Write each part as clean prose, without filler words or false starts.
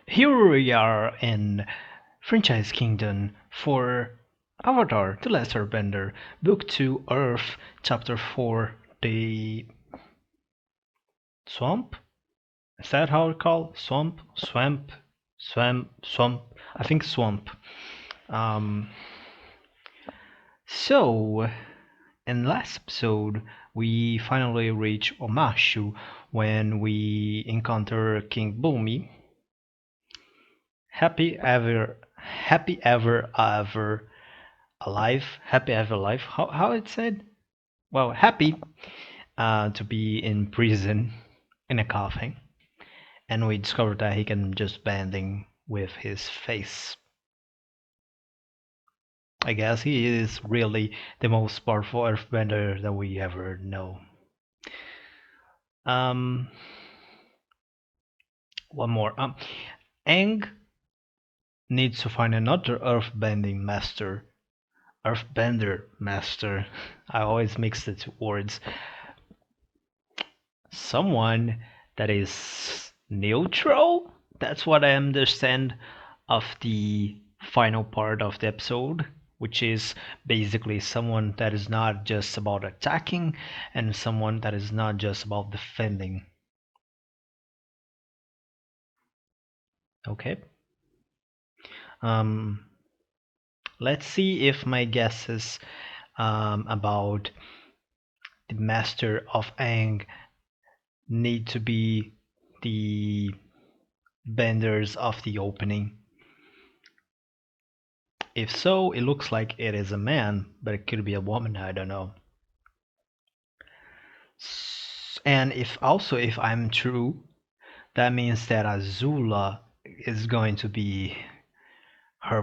Here we are in Franchise Kingdom for Avatar: The Last Airbender, Book 2, Earth, Chapter 4, The Swamp? Is that how it's called? Swamp? Swamp? Swamp? I think Swamp. Um, so, in last episode, we finally reach Omashu when we encounter King Bumi. Happy ever alive. Happy ever alive. How it said? Well, happy to be in prison in a coffin, and we discovered that he can just bending with his face. I guess he is really the most powerful earthbender that we ever know. Um, one more. Aang needs to find another earthbending master. Earthbender master. I always mix the two words. Someone that is neutral. That's what I understand of the final part of the episode, which is basically someone that is not just about attacking and someone that is not just about defending. Okay. Um, let's see if my guesses about the master of Aang need to be the benders of the opening. If so, it looks like it is a man, but it could be a woman, I don't know. And if I'm true, that means that Azula is going to be her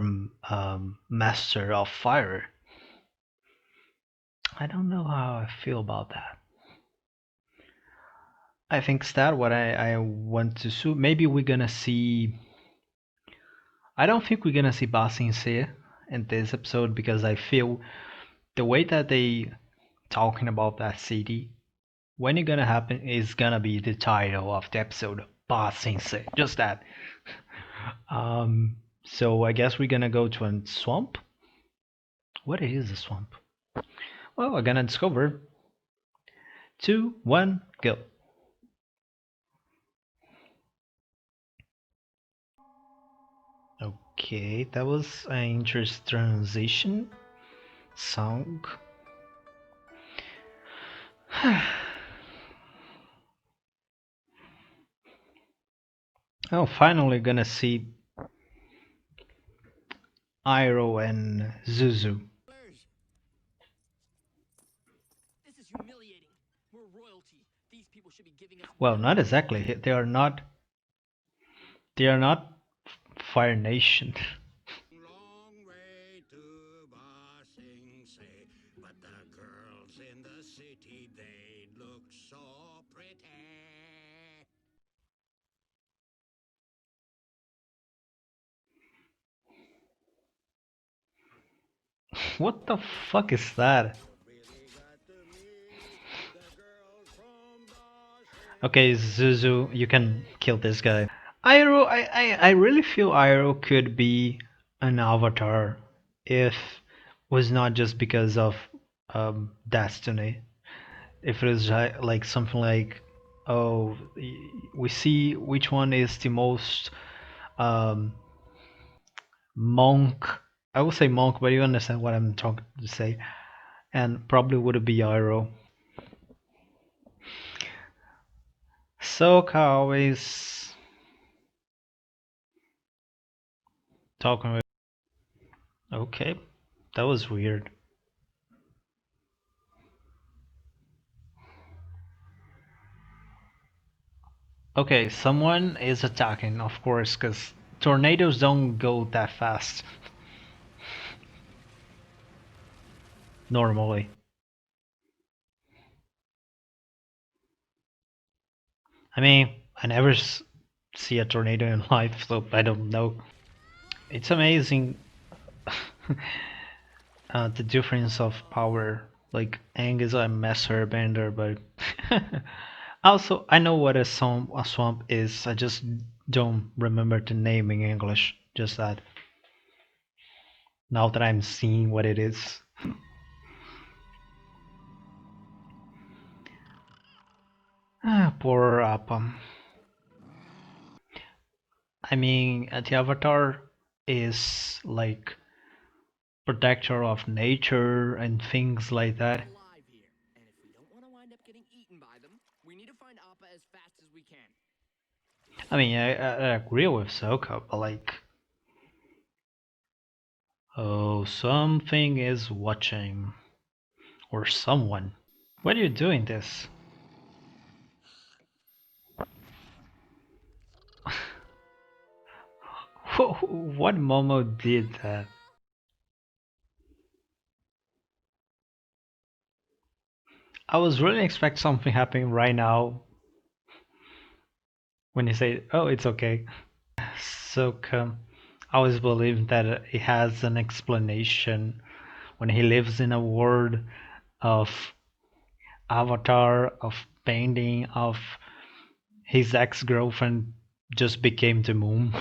master of fire. I don't know how I feel about that. I think that what I want to see. Maybe we're gonna see. I don't think we're gonna see Ba Sing Se in this episode because I feel the way that they talking about that city, when it gonna happen is gonna be the title of the episode, Ba Sing Se, just that. So I guess we're gonna go to a swamp. What is a swamp? Well, we're gonna discover. 2, 1, go. Okay, that was an interesting transition song. Oh, finally gonna see Iroh and Zuzu. This is humiliating. We're royalty. These people should be giving us. Well, not exactly. They are not. They are not Fire Nation. Long way to Ba Sing Se, but the girls in the city, they look so pretty. What the fuck is that? Really got to meet the girls from Ba Sing Okay, Zuzu, you can kill this guy. Iroh, I really feel Iroh could be an avatar if was not just because of destiny. If it was like something like, oh, we see which one is the most um, monk. I would say monk, but you understand what I'm trying to say. And probably would be Iroh. Sokka always talking with. Okay, that was weird. Okay, someone is attacking, of course, because tornadoes don't go that fast normally. I mean, I never see a tornado in life, so I don't know. It's amazing the difference of power. Like, Aang is a master bender, but also I know what a swamp is. I just don't remember the name in English. Just that. Now that I'm seeing what it is. Ah, poor Appa. I mean, the Avatar is like protector of nature and things like that. Alive here, and if we don't want to wind up getting eaten by them, we need to find Appa as fast as we can. I mean, I agree with Sokka, but like, oh, something is watching. Or someone. Why are you doing this? What Momo did that? I was really expect something happening right now when you say, "Oh, it's okay." Sokka, I always believe that it has an explanation when he lives in a world of avatar, of painting, of his ex-girlfriend just became the moon.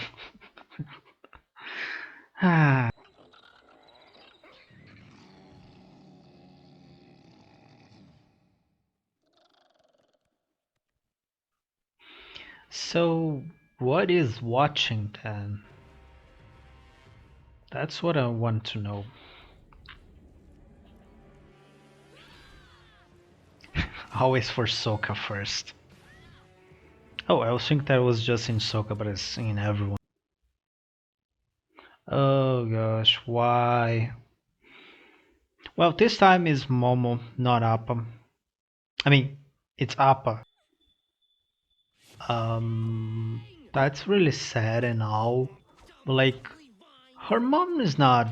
So, what is watching then? That's what I want to know. Always for Sokka first. Oh, I was think that was just in Sokka, but it's in everyone. Oh gosh, why? Well, this time is Momo, not Appa. I mean, it's Appa. Um, that's really sad and all. But like, her mom is not.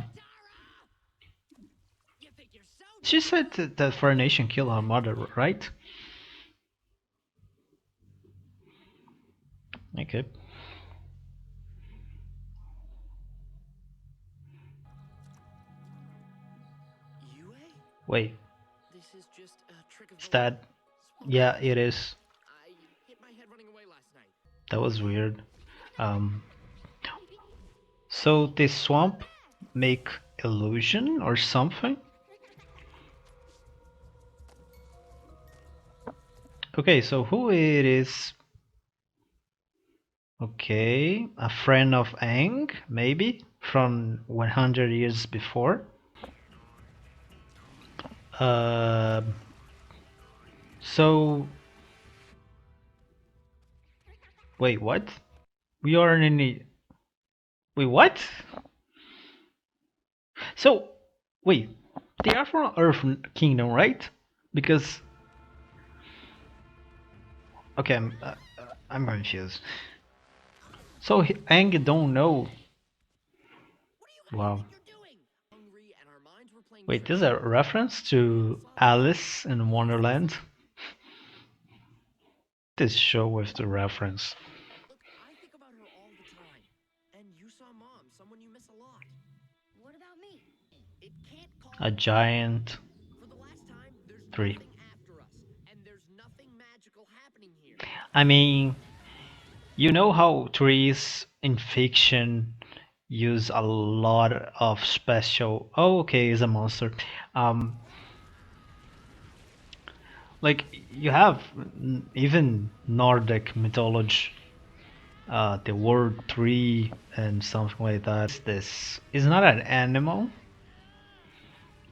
You think you're so She said that Fire Nation killed her mother, right? Okay. Yue? Wait, This is just a trick of is the light. that? Swamp Yeah, things. it is. I hit my head running away last night. That was weird. Um, so this swamp make illusion or something? Okay, so who it is? Okay, a friend of Aang, maybe from 100 years before. Uh, so wait, what? We are in any? Wait, what? So wait, they are from Earth Kingdom, right? Because okay, I'm confused. So Aang don't know. What do you guys Wow. think you're doing? Hungry and our minds were playing Wait, tricks this is on a us. reference We to followed Alice in Wonderland. Look, This show with the reference. I think about her all the time. And you saw Mom, someone you miss a lot. What about me? It can't call A giant for the last time. There's tree. nothing after us, and there's nothing magical happening here. I mean, you know how trees in fiction use a lot of special. Oh, okay, it's a monster. Um, like you have even Nordic mythology, the word tree and something like that. This is not an animal.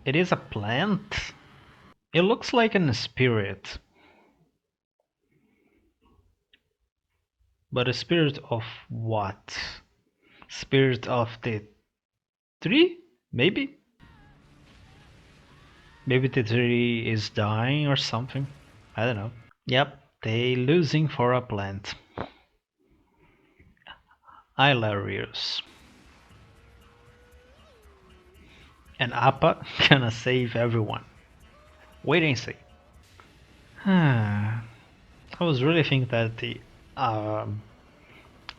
It is a plant. It looks like a spirit, but a spirit of what? Spirit of the tree? Maybe? Maybe the tree is dying or something. I don't know. Yep, they losing for a plant. Hilarious. And Appa gonna save everyone. Wait and see. I was really thinking that the um,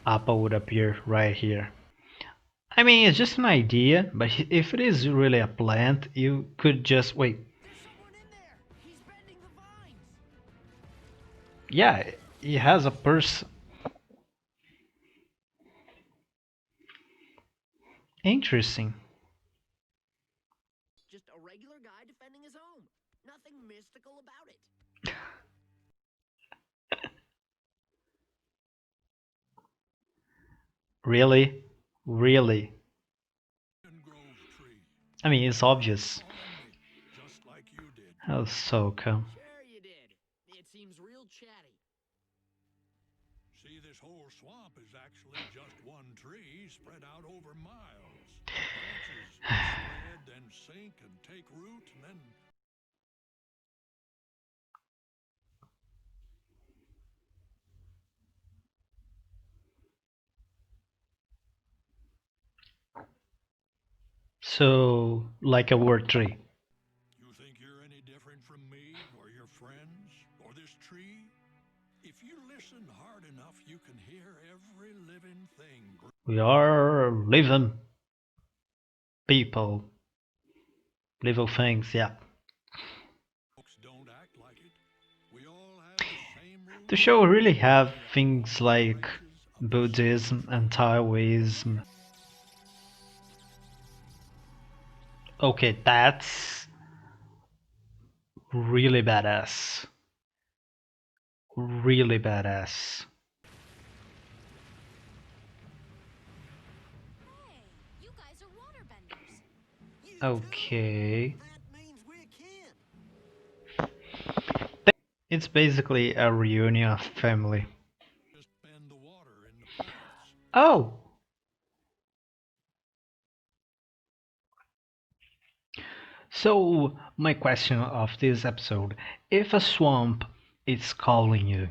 Appa would appear right here. I mean, it's just an idea, but if it is really a plant, you could just wait. There's someone in there. He's bending the vines. Yeah, it has a person. Interesting. Just a regular guy defending his home. Nothing mystical about it. Really? Really? Grove tree. I mean, it's obvious. Calling me, just like you did. How so come? Sure you did. It seems real chatty. See, this whole swamp is actually just one tree spread out over miles. Branches spread, then sink and take root, and then So, like a word tree. you think you're any different from me or your friends or this tree? If you listen hard enough, you can hear every living thing. We are living people, little things, yeah. Folks don't act like it. We all have the same The roots. show really have We are things all like branches of the same Buddhism and tree. Taoism. Okay, that's really badass. Really badass. Hey, you guys are waterbenders. You too. Okay. That means we're kin. It's basically a reunion of family. Just bend the water in the paths. Oh! So, my question of this episode, if a swamp is calling you,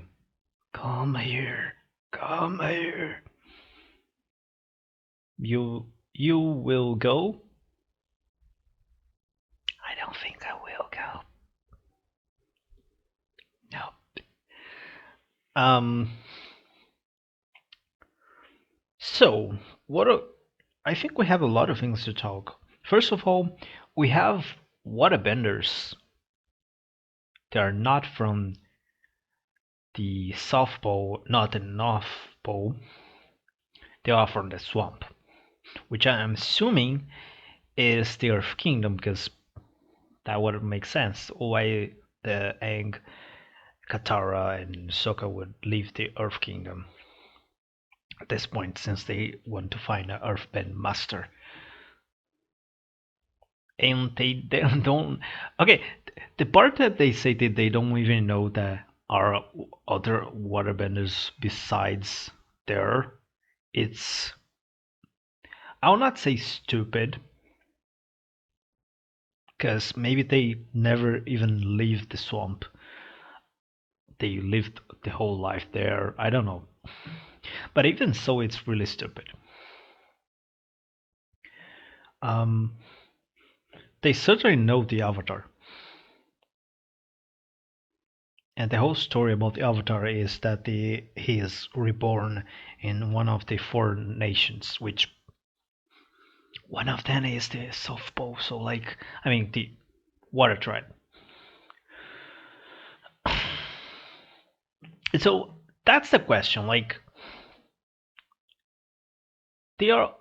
come here, come here, you will go? I don't think I will go. No. Um. So, I think we have a lot of things to talk. First of all, we have waterbenders. They are not from the South Pole, not the North Pole. They are from the swamp, which I am assuming is the Earth Kingdom, because that would make sense. Why the Aang, Katara, and Sokka would leave the Earth Kingdom at this point, since they want to find an Earthbend master. And they don't. Okay, the part that they say that they don't even know that are other waterbenders besides there, it's, I'll not say stupid, because maybe they never even leave the swamp. They lived the whole life there. I don't know. But even so, it's really stupid. Um, they certainly know the Avatar. And the whole story about the Avatar is that he is reborn in one of the four nations, which one of them is the South Pole. So, like, I mean, the water tribe. So that's the question. Like, they are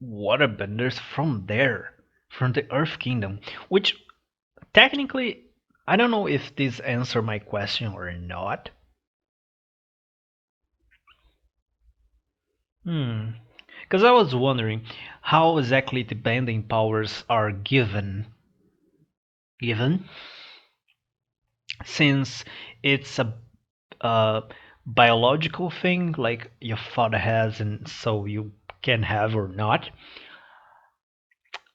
waterbenders from there, from the Earth Kingdom, which technically, I don't know if this answer my question or not. Hmm. Because I was wondering how exactly the bending powers are given, since it's a biological thing, like your father has, and so you can have or not,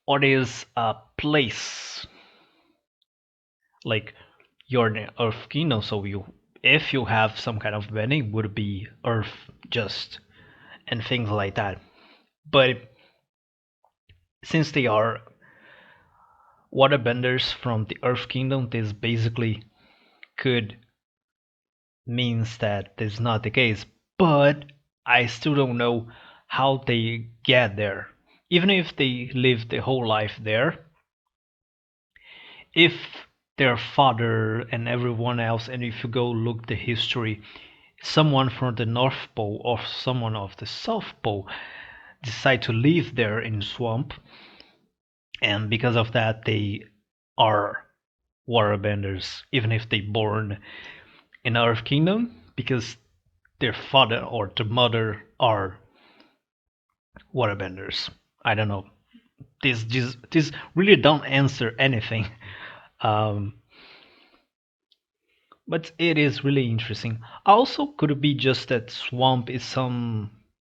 or is a place, like you're in Earth Kingdom, so if you have some kind of bending, would be Earth just and things like that. But since they are waterbenders from the Earth Kingdom, this basically could means that this is not the case. But I still don't know how they get there. Even if they live the whole life there, if their father and everyone else, and if you go look the history, someone from the North Pole or someone of the South Pole, decide to live there in the swamp, and because of that, they are waterbenders, even if they born in Earth Kingdom, because their father or their mother are waterbenders. I don't know. This really don't answer anything. Um, but it is really interesting. Also, could it be just that swamp is some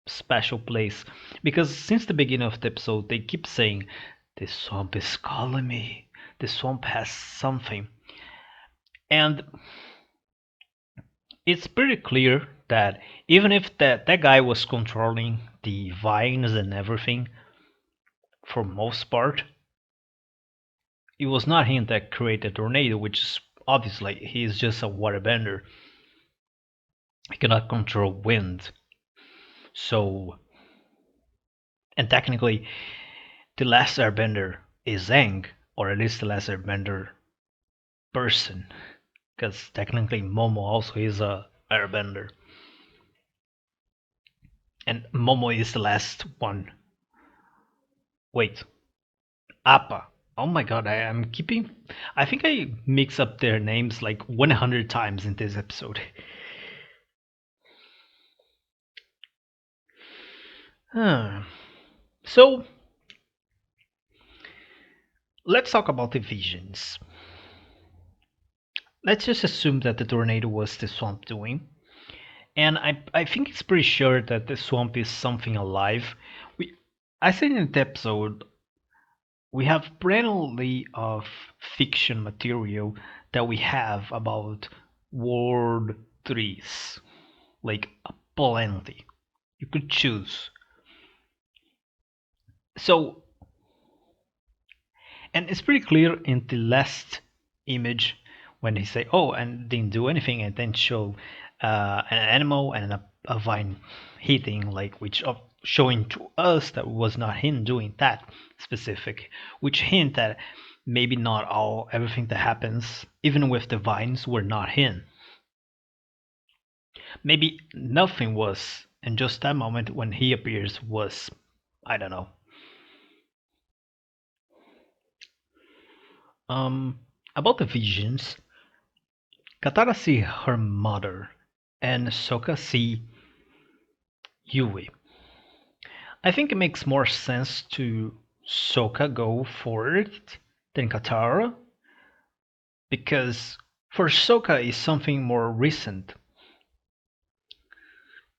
special place? Because since the beginning of the episode, they keep saying, "The swamp is calling me. The swamp has something," and it's pretty clear that even if that guy was controlling the vines and everything for most part, it was not him that created the tornado, which is obviously he is just a waterbender. He cannot control wind. So, and technically, the last airbender is Aang, or at least the last airbender person, because technically Momo also is a airbender, and Momo is the last one. Wait, Appa. Oh my god, I am keeping. I think I mix up their names like 100 times in this episode. So, let's talk about the visions. Let's just assume that the tornado was the swamp doing. And I think it's pretty sure that the swamp is something alive. I said in the episode, we have plenty of fiction material that we have about world trees, like plenty. You could choose. So, and it's pretty clear in the last image when they say, "Oh, and didn't do anything," and then show an animal and a vine hitting, like which of showing to us that was not him doing that specific, which hint that maybe not all everything that happens, even with the vines, were not him. Maybe nothing was, and just that moment when he appears was, I don't know. About the visions, Katara see her mother, and Sokka see Yui. I think it makes more sense to Sokka go for it than Katara, because for Sokka is something more recent,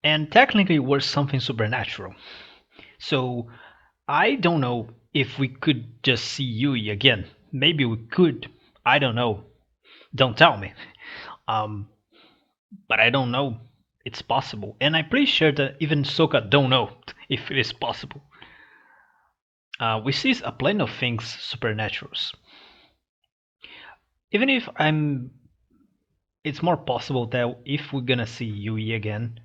and technically was something supernatural. So I don't know if we could just see Yui again. Maybe we could. I don't know. Don't tell me. Um, but I don't know. It's possible, and I'm pretty sure that even Sokka don't know if it is possible. We see a plenty of things supernaturals. Even if it's more possible that if we're gonna see Yui again,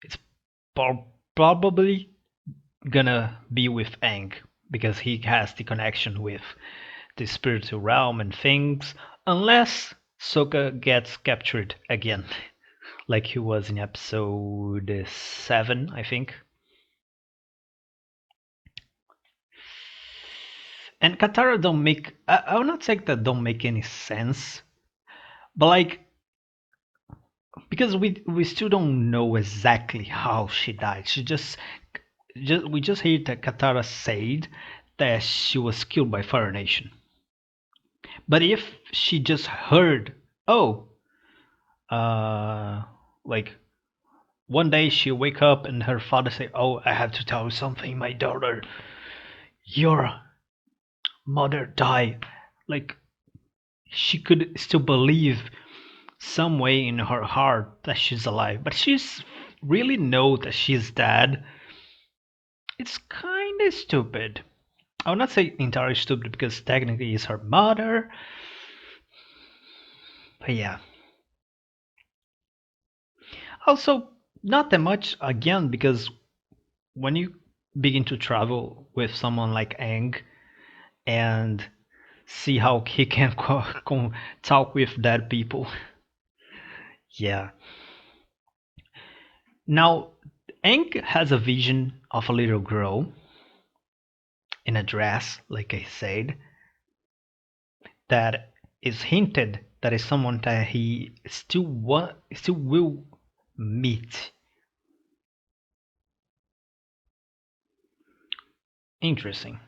it's probably gonna be with Aang because he has the connection with the spiritual realm and things, unless Sokka gets captured again, like he was in episode 7, I think. And Katara don't make. I will not say that don't make any sense, but like because we still don't know exactly how she died. She just we just heard that Katara said that she was killed by Fire Nation. But if she just heard, oh, uh, like one day she wake up and her father say, "Oh, I have to tell you something, my daughter. Your mother died." Like she could still believe some way in her heart that she's alive, but she's really know that she's dead. It's kind of stupid. I would not say entirely stupid because technically it's her mother, but yeah. Also, not that much again because when you begin to travel with someone like Aang and see how he can talk with dead people, yeah. Now, Aang has a vision of a little girl in a dress, like I said, that is hinted that is someone that he still will meet. Interesting.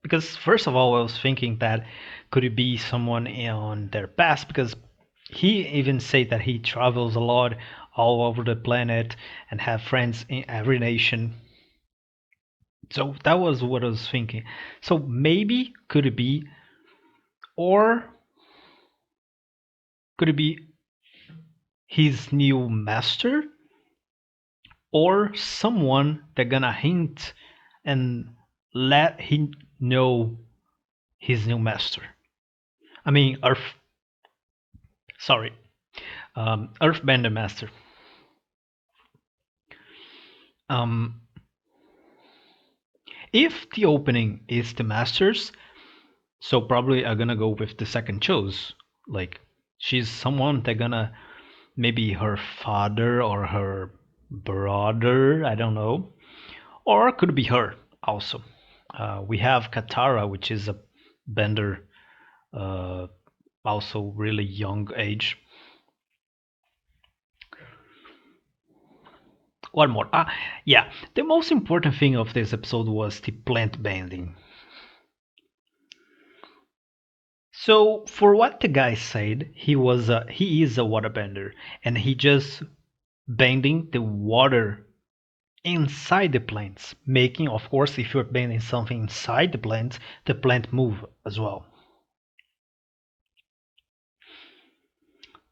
Because first of all, I was thinking that could it be someone on their past? Because he even said that he travels a lot all over the planet and have friends in every nation. So that was what I was thinking. So maybe could it be, or could it be his new master, or someone that gonna hint and let him know his new master? I mean, Earth. Sorry, Earthbender master. Um, if the opening is the masters, so probably I'm gonna go with the second choice. Like she's someone that gonna maybe her father or her brother, I don't know, or it could be her also. We have Katara, which is a bender, uh, also really young age. One more. Yeah, the most important thing of this episode was the plant bending. So, for what the guy said, he is a waterbender, and he just bending the water inside the plants, making, of course, if you're bending something inside the plant move as well.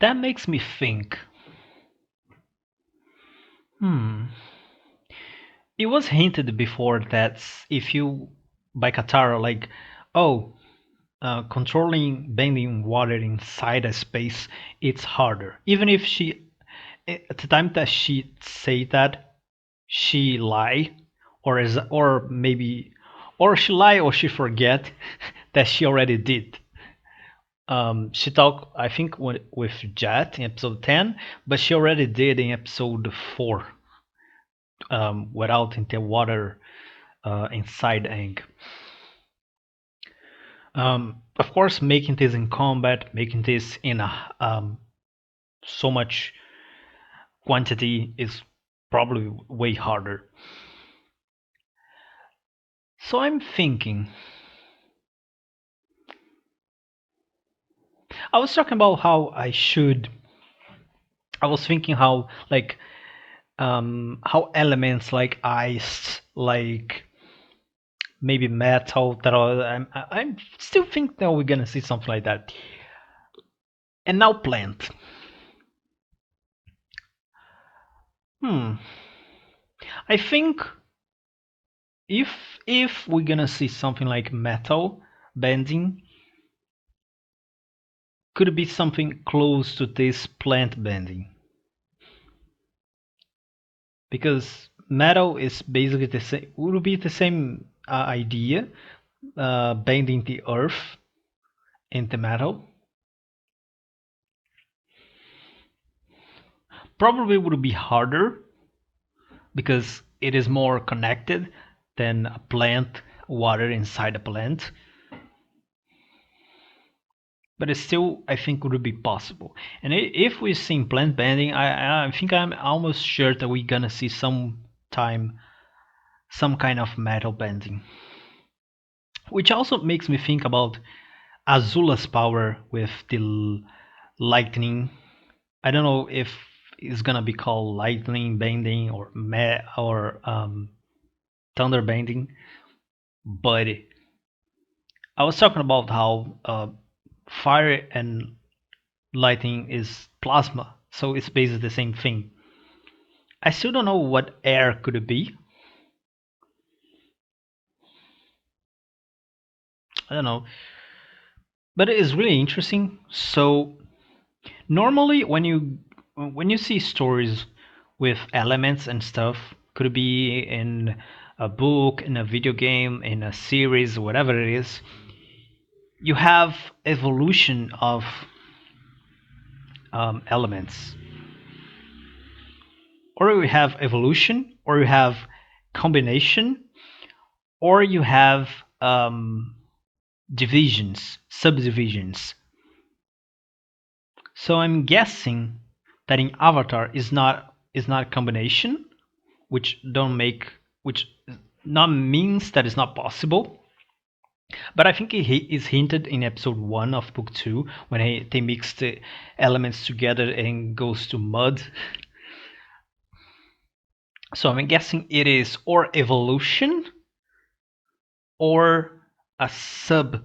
That makes me think. Hmm. It was hinted before that if you by Katara, like, oh, controlling bending water inside a space, it's harder. Even if she, at the time that she say that, she lie, or maybe, or she lie or she forget that she already did. She talked, I think, with Jet in episode 10, but she already did in episode 4, without the water inside Aang. Of course, making this in combat, making this in so much quantity is probably way harder. So I'm thinking, I was talking about I was thinking how, like, how elements like ice, like maybe metal, that are, I'm still think that we're gonna see something like that. And now plant. Hmm. I think if we're gonna see something like metal bending, could it be something close to this plant bending? Because metal is basically the same, would be the same idea, bending the earth into metal. Probably would be harder because it is more connected than a plant, water inside a plant. But it still, I think, would be possible. And if we're seeing plant bending, I think I'm almost sure that we're gonna see some time some kind of metal bending. Which also makes me think about Azula's power with the lightning. I don't know if it's gonna be called lightning bending or thunder bending, but I was talking about how fire and lightning is plasma, so it's basically the same thing. I still don't know what air could it be. I don't know, but it is really interesting. So normally when you see stories with elements and stuff, could be in a book, in a video game, in a series, whatever it is, you have evolution of elements or you have evolution, or you have combination, or you have divisions, subdivisions. So I'm guessing that in Avatar is not combination, which don't make which not means that it's not possible. But I think it is hinted in episode 1 of book 2 when they mix the elements together and goes to mud. So I'm guessing it is or evolution or a sub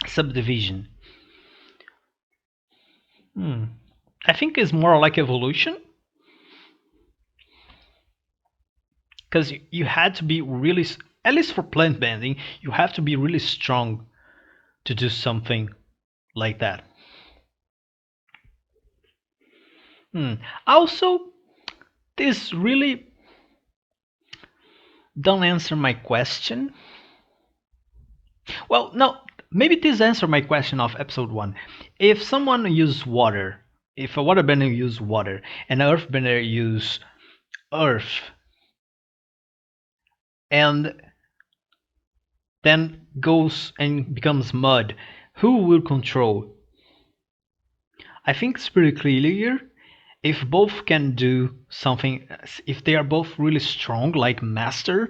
subdivision. Hmm. I think it's more like evolution because you had to be really, at least for plant bending, you have to be really strong to do something like that. Hmm. Also, this really don't answer my question. Well, no, maybe this answer my question of episode 1. If someone use water, if a waterbender use water and an earthbender use earth, and then goes and becomes mud, who will control? I think it's pretty clear if both can do something, if they are both really strong, like master,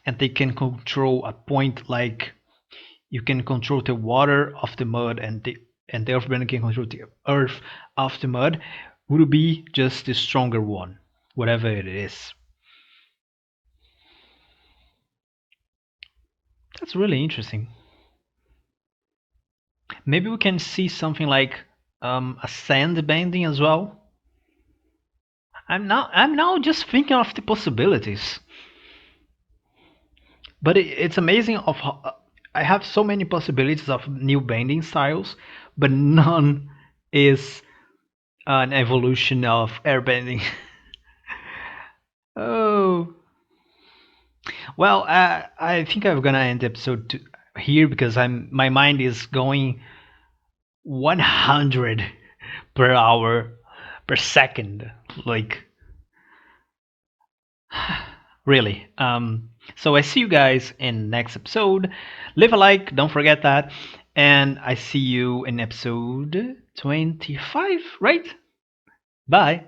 and they can control a point like you can control the water of the mud and the earthbender can control the earth of the mud, would be just the stronger one, whatever it is. That's really interesting. Maybe we can see something like a sand bending as well. I'm now just thinking of the possibilities. But it's amazing of how I have so many possibilities of new bending styles, but none is an evolution of airbending. Oh, well, I think I'm gonna end the episode here because my mind is going 100 per hour per second, like really. So I see you guys in next episode. Leave a like, don't forget that, and I see you in episode 25, right? Bye.